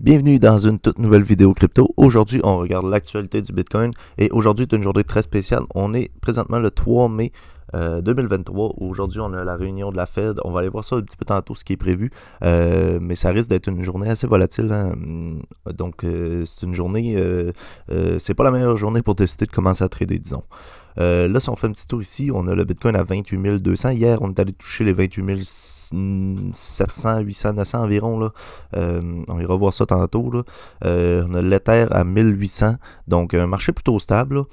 Bienvenue dans une toute nouvelle vidéo crypto. Aujourd'hui, on regarde l'actualité du Bitcoin et aujourd'hui, c'est une journée très spéciale. On est présentement le 3 mai 2023. Aujourd'hui, on a la réunion de la Fed. On va aller voir ça un petit peu tantôt, ce qui est prévu. Mais ça risque d'être une journée assez volatile. Hein? Donc, c'est une journée... c'est pas la meilleure journée pour décider de commencer à trader, disons. Là, si on fait un petit tour ici, on a le Bitcoin à 28 200. Hier, on est allé toucher les 28 700, 800, 900 environ. Là. On ira voir ça tantôt. Là. On a l'Ether à 1800. Donc, un marché plutôt stable.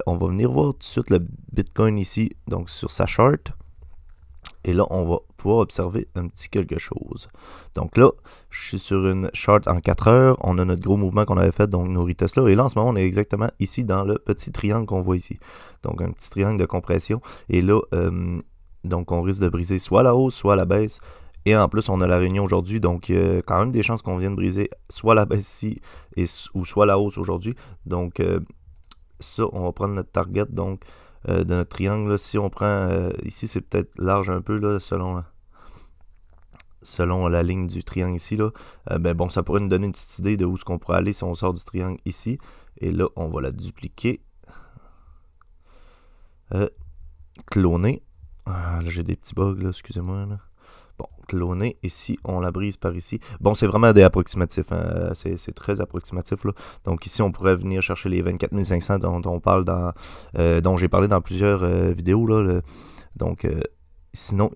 On va venir voir tout de suite le Bitcoin ici, donc sur sa chart. Et là, on va pouvoir observer un petit quelque chose. Donc là, je suis sur une chart en 4 heures. On a notre gros mouvement qu'on avait fait, donc nos retests là. Et là, en ce moment, on est exactement ici dans le petit triangle qu'on voit ici. Donc, un petit triangle de compression. Et là, donc on risque de briser soit la hausse, soit la baisse. Et en plus, on a la réunion aujourd'hui. Donc, il y a quand même des chances qu'on vienne briser soit la baisse ici, ou soit la hausse aujourd'hui. Donc, ça, on va prendre notre target, donc, de notre triangle. Là. Si on prend ici, c'est peut-être large un peu là, selon la ligne du triangle ici. Là. Bon, ça pourrait nous donner une petite idée de où est-ce qu'on pourrait aller si on sort du triangle ici. Et là, on va la dupliquer. Cloner. Ah, là, j'ai des petits bugs, là, excusez-moi. Là. Bon, cloner, ici, on la brise par ici. Bon, c'est vraiment des approximatifs, hein. C'est très approximatif, là. Donc ici, on pourrait venir chercher les 24 500 dont on parle dont j'ai parlé dans plusieurs vidéos, là. Donc, sinon,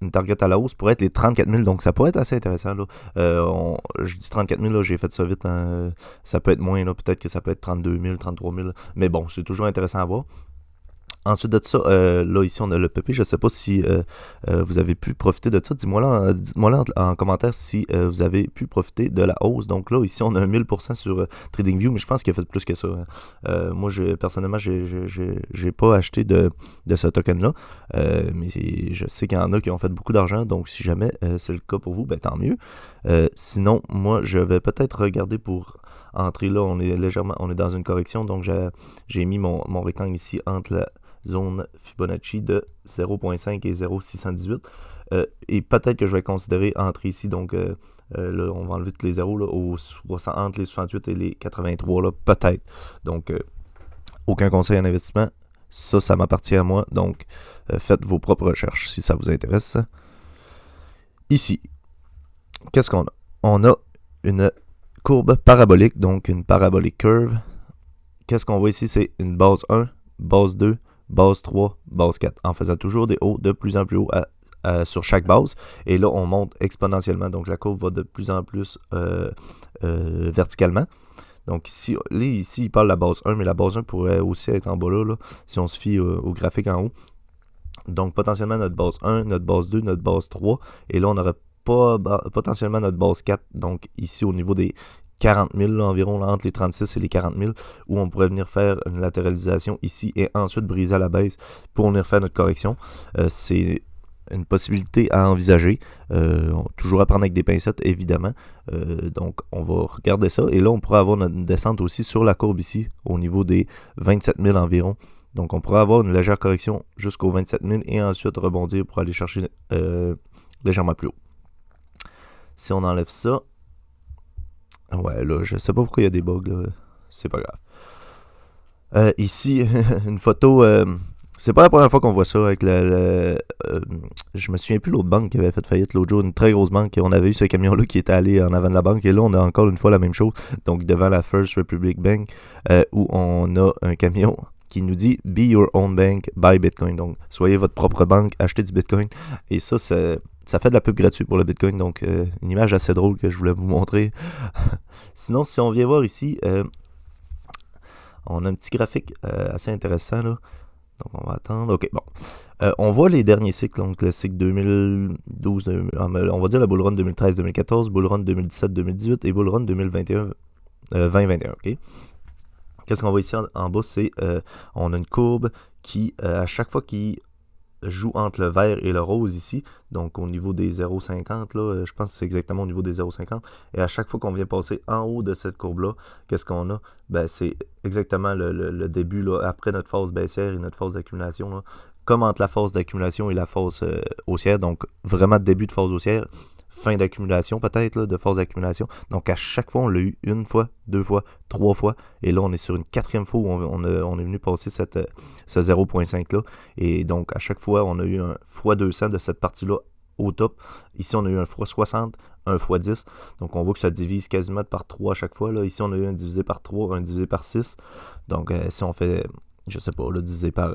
une target à la hausse pourrait être les 34 000, donc ça pourrait être assez intéressant, là. Je dis 34 000, là, j'ai fait ça vite, hein. Ça peut être moins, là, peut-être que ça peut être 32 000, 33 000, mais bon, c'est toujours intéressant à voir. Ensuite de ça, là ici on a le PP. Je ne sais pas si vous avez pu profiter de ça. Dites-moi là en commentaire si vous avez pu profiter de la hausse. Donc là ici on a 1000% sur TradingView, mais je pense qu'il a fait plus que ça. Hein. Moi personnellement j'ai pas acheté de ce token là, mais je sais qu'il y en a qui ont fait beaucoup d'argent. Donc si jamais c'est le cas pour vous, ben tant mieux. Sinon moi je vais peut-être regarder pour entrer là. On est dans une correction, donc j'ai mis mon rectangle ici entre la zone Fibonacci de 0.5 et 0.618. Et peut-être que je vais considérer entrer ici, donc là, on va enlever tous les zéros là, entre les 68 et les 83, là, peut-être. Donc, aucun conseil en investissement. Ça m'appartient à moi. Donc, faites vos propres recherches si ça vous intéresse. Ici, qu'est-ce qu'on a? On a une courbe parabolique, donc une parabolic curve. Qu'est-ce qu'on voit ici? C'est une base 1, base 2, base 3, base 4, en faisant toujours des hauts de plus en plus haut sur chaque base. Et là, on monte exponentiellement. Donc, la courbe va de plus en plus verticalement. Donc, ici, il parle de la base 1, mais la base 1 pourrait aussi être en bas là si on se fie au graphique en haut. Donc, potentiellement, notre base 1, notre base 2, notre base 3. Et là, on aurait potentiellement notre base 4. Donc, ici, au niveau des 40 000 là, environ, là, entre les 36 et les 40 000, où on pourrait venir faire une latéralisation ici et ensuite briser à la baisse pour venir faire notre correction. C'est une possibilité à envisager. Toujours à prendre avec des pincettes, évidemment. Donc, on va regarder ça. Et là, on pourrait avoir une descente aussi sur la courbe ici, au niveau des 27 000 environ. Donc, on pourrait avoir une légère correction jusqu'aux 27 000 et ensuite rebondir pour aller chercher légèrement plus haut. Si on enlève ça, ouais, là, je sais pas pourquoi il y a des bugs, là. C'est pas grave. Ici, une photo. C'est pas la première fois qu'on voit ça avec je me souviens plus l'autre banque qui avait fait faillite l'autre jour, une très grosse banque. On avait eu ce camion-là qui était allé en avant de la banque. Et là, on a encore une fois la même chose. Donc, devant la First Republic Bank, où on a un camion qui nous dit « Be your own bank, buy Bitcoin ». Donc, soyez votre propre banque, achetez du Bitcoin. Et ça fait de la pub gratuite pour le Bitcoin. Donc, une image assez drôle que je voulais vous montrer. Sinon, si on vient voir ici, on a un petit graphique assez intéressant, là. Donc, on va attendre. OK, bon. On voit les derniers cycles, donc le cycle 2012, on va dire la bull run 2013-2014, bull run 2017-2018 et bull run 2021, OK? Qu'est-ce qu'on voit ici en bas? C'est on a une courbe qui, à chaque fois qu'il joue entre le vert et le rose ici, donc au niveau des 0,50, là, je pense que c'est exactement au niveau des 0,50, et à chaque fois qu'on vient passer en haut de cette courbe-là, qu'est-ce qu'on a? Ben, c'est exactement le début, là, après notre phase baissière et notre phase d'accumulation, là, comme entre la phase d'accumulation et la phase haussière, donc vraiment début de phase haussière, fin d'accumulation peut-être, là, de phase d'accumulation. Donc à chaque fois, on l'a eu une fois, 2 fois, 3 fois. Et là, on est sur une 4e fois où on est venu passer ce 0.5-là. Et donc à chaque fois, on a eu un x200 de cette partie-là au top. Ici, on a eu un x60, un x10. Donc on voit que ça divise quasiment par 3 à chaque fois. Là. Ici, on a eu un divisé par 3, un divisé par 6. Donc si on fait, je sais pas, là, divisé par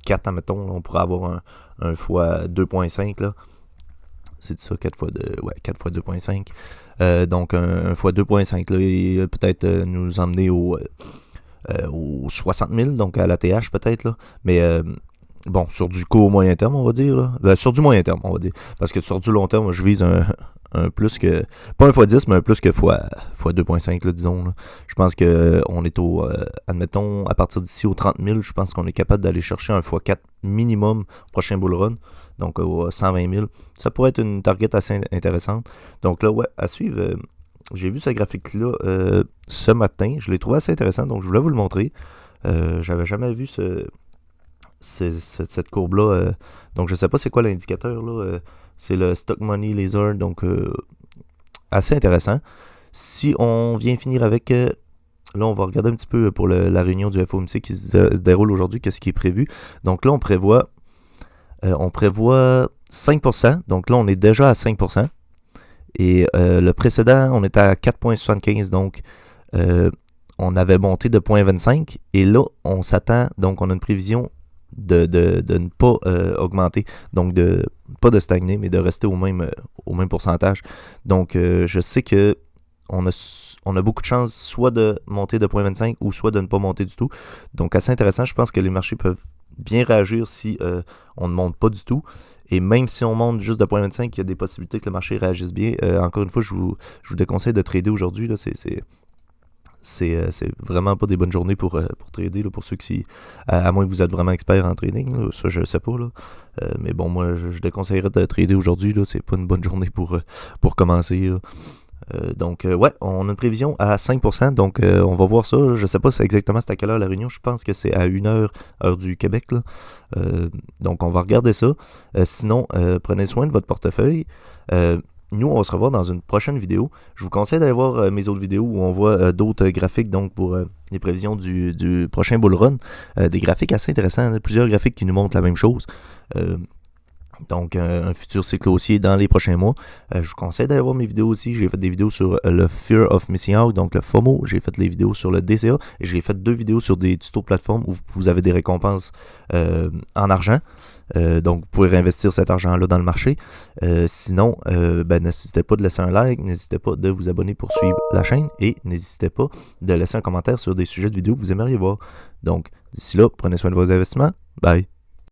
4, admettons, là, on pourrait avoir un x 2.5, là. C'est ça, 4 fois 2.5. Donc, un x 2.5, là, il peut-être nous emmener aux 60 000, donc à la TH, peut-être, là. Mais, bon, sur du court moyen terme, on va dire, là. Sur du moyen terme, on va dire. Parce que sur du long terme, je vise un plus que, pas un x10, mais un plus que x 2.5, là, disons. Là. Je pense qu'on est admettons, à partir d'ici aux 30 000, je pense qu'on est capable d'aller chercher un x4 minimum au prochain bull run. Donc, aux 120 000. Ça pourrait être une target assez intéressante. Donc là, ouais, à suivre. J'ai vu ce graphique-là ce matin. Je l'ai trouvé assez intéressant, donc je voulais vous le montrer. J'avais jamais vu cette courbe-là. Donc, je sais pas c'est quoi l'indicateur, là. C'est le Stock Money Laser, donc assez intéressant. Si on vient finir avec... là, on va regarder un petit peu pour la réunion du FOMC qui se déroule aujourd'hui, qu'est-ce qui est prévu. Donc là, on prévoit 5%. Donc là, on est déjà à 5%. Et le précédent, on était à 4,75. Donc, on avait monté de 0,25. Et là, on s'attend. Donc, on a une prévision de ne pas augmenter. Donc, pas de stagner, mais de rester au même pourcentage. Donc, je sais que on a beaucoup de chances soit de monter de 0,25 ou soit de ne pas monter du tout. Donc, assez intéressant. Je pense que les marchés peuvent bien réagir si on ne monte pas du tout. Et même si on monte juste de 0.25, il y a des possibilités que le marché réagisse bien. Encore une fois, je vous déconseille de trader aujourd'hui. Là. C'est vraiment pas des bonnes journées pour trader, là, pour ceux qui... À moins que vous êtes vraiment expert en trading. Là, ça, je sais pas. Là. Mais bon, moi, je déconseillerais de trader aujourd'hui. Là. C'est pas une bonne journée pour commencer. Là. Donc, ouais, on a une prévision à 5%, donc on va voir ça. Je sais pas exactement c'est à quelle heure la réunion, je pense que c'est à 1h, heure du Québec. Là. Donc, on va regarder ça. Sinon, prenez soin de votre portefeuille. Nous, on va se revoir dans une prochaine vidéo. Je vous conseille d'aller voir mes autres vidéos où on voit d'autres graphiques donc pour les prévisions du prochain bull run. Des graphiques assez intéressants, plusieurs graphiques qui nous montrent la même chose. Donc, un futur cycle haussier dans les prochains mois. Je vous conseille d'aller voir mes vidéos aussi. J'ai fait des vidéos sur le Fear of Missing Out, donc le FOMO. J'ai fait des vidéos sur le DCA et j'ai fait 2 vidéos sur des tutos plateformes où vous avez des récompenses en argent. Donc, vous pouvez réinvestir cet argent-là dans le marché. Sinon, n'hésitez pas de laisser un like, n'hésitez pas de vous abonner pour suivre la chaîne et n'hésitez pas de laisser un commentaire sur des sujets de vidéos que vous aimeriez voir. Donc, d'ici là, prenez soin de vos investissements. Bye!